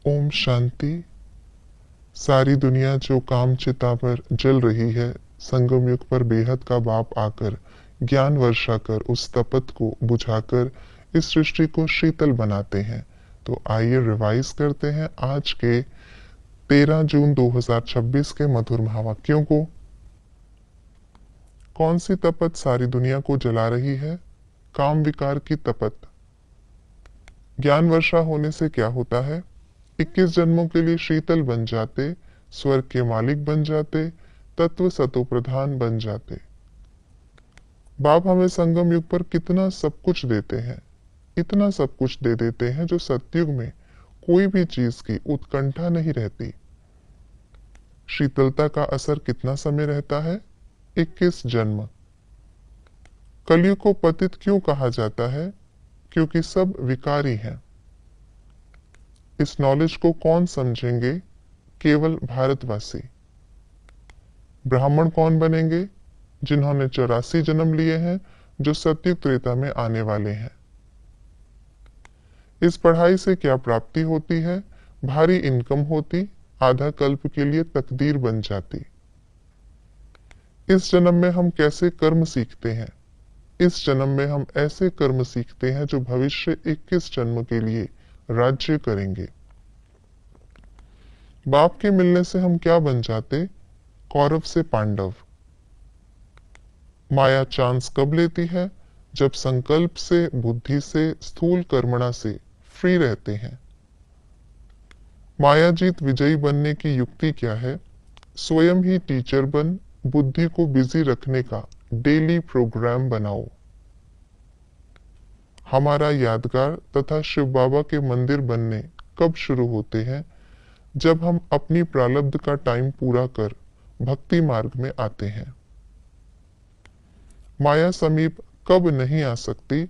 ओम शांति। सारी दुनिया जो काम चिता पर जल रही है, संगम युग पर बेहद का बाप आकर ज्ञान वर्षा कर उस तपत को बुझाकर इस सृष्टि को शीतल बनाते हैं। तो आइए रिवाइज करते हैं आज के 13 जून 2026 के मधुर महावाक्यों को। कौन सी तपत सारी दुनिया को जला रही है? काम विकार की तपत। ज्ञान वर्षा होने से क्या होता है? 21 जन्मों के लिए शीतल बन जाते, स्वर्ग के मालिक बन जाते, तत्व सतो प्रधान बन जाते। बाप हमें संगम युग पर कितना सब कुछ देते हैं, इतना सब कुछ दे देते हैं जो सतयुग में कोई भी चीज की उत्कंठा नहीं रहती। शीतलता का असर कितना समय रहता है? 21 जन्म। कलयुग को पतित क्यों कहा जाता है? क्योंकि सब विकारी हैं। इस नॉलेज को कौन समझेंगे? केवल भारतवासी। ब्राह्मण कौन बनेंगे? जिन्होंने 84 जन्म लिए हैं, जो सतयुग त्रेता में आने वाले हैं। इस पढ़ाई से क्या प्राप्ति होती है? भारी इनकम होती, आधा कल्प के लिए तकदीर बन जाती। इस जन्म में हम कैसे कर्म सीखते हैं? इस जन्म में हम ऐसे कर्म सीखते हैं जो भविष्य 21 जन्म के लिए राज्य करेंगे। बाप के मिलने से हम क्या बन जाते? कौरव से पांडव। माया चांस कब लेती है? जब संकल्प से, बुद्धि से, स्थूल कर्मणा से फ्री रहते हैं। माया जीत विजयी बनने की युक्ति क्या है? स्वयं ही टीचर बन बुद्धि को बिजी रखने का डेली प्रोग्राम बनाओ। हमारा यादगार तथा शिव बाबा के मंदिर बनने कब शुरू होते हैं? जब हम अपनी प्रारब्ध का टाइम पूरा कर भक्ति मार्ग में आते हैं। माया समीप कब नहीं आ सकती?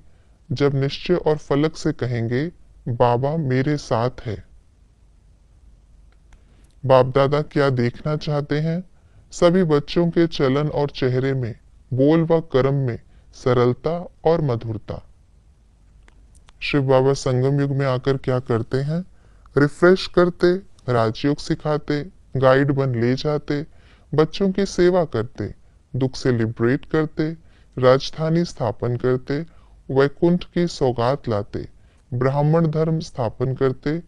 जब निश्चय और फलक से कहेंगे बाबा मेरे साथ है। बाप दादा क्या देखना चाहते हैं? सभी बच्चों के चलन और चेहरे में, बोल व कर्म में सरलता और मधुरता। शिव बाबा संगम युग में आकर क्या करते हैं? रिफ्रेश करते, राजयोग सिखाते, गाइड बन ले जाते, बच्चों की सेवा करते, दुख से लिबरेट करते, राजधानी स्थापन करते, वैकुंठ की सौगात लाते, ब्राह्मण धर्म स्थापन करते,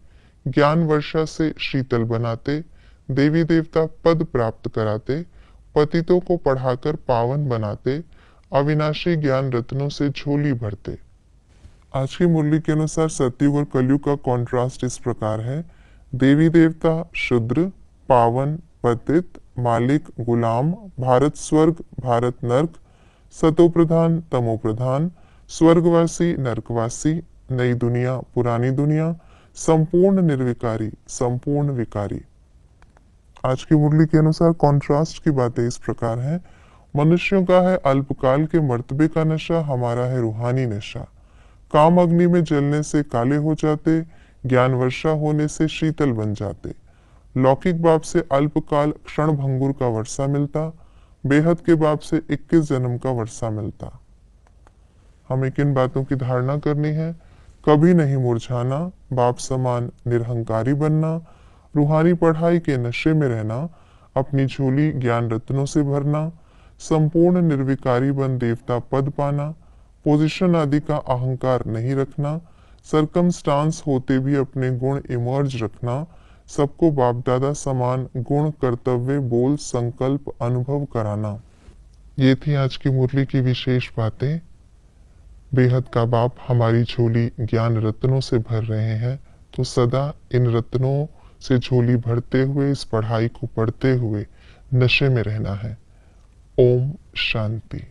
ज्ञान वर्षा से शीतल बनाते, देवी देवता पद प्राप्त कराते, पतितों को पढ़ाकर पावन बनाते, अविनाशी ज्ञान रत्नों से झोली भरते। आज की मुरली के अनुसार सतयुग और कलयुग का कॉन्ट्रास्ट इस प्रकार है। देवी देवता शूद्र, पावन पतित, मालिक गुलाम, भारत स्वर्ग भारत नर्क, सतो प्रधान तमो प्रधान, स्वर्गवासी नरकवासी, नई दुनिया पुरानी दुनिया, संपूर्ण निर्विकारी संपूर्ण विकारी। आज की मुरली के अनुसार कॉन्ट्रास्ट की बातें इस प्रकार हैं। मनुष्यों का है अल्पकाल के मर्तबे का नशा, हमारा है रूहानी नशा। काम अग्नि में जलने से काले हो जाते, ज्ञान वर्षा होने से शीतल बन जाते। लौकिक बाप से अल्पकाल क्षण भंगुर का वर्षा मिलता, बेहद के बाप से 21 जन्म का वर्षा मिलता। हमें किन बातों की धारणा करनी है? कभी नहीं मुरझाना, बाप समान निरहंकारी बनना, रूहानी पढ़ाई के नशे में रहना, अपनी झोली ज्ञान रत्नों से भरना, संपूर्ण निर्विकारी बन देवता पद पाना, पोजीशन आदि का अहंकार नहीं रखना, सरकमस्टांस होते भी अपने गुण इमर्ज रखना, सबको बाप दादा समान गुण कर्तव्य बोल संकल्प अनुभव कराना। ये थी आज की मुरली की विशेष बातें। बेहद का बाप हमारी झोली ज्ञान रत्नों से भर रहे हैं, तो सदा इन रत्नों से झोली भरते हुए इस पढ़ाई को पढ़ते हुए नशे में रहना है। ओम शांति।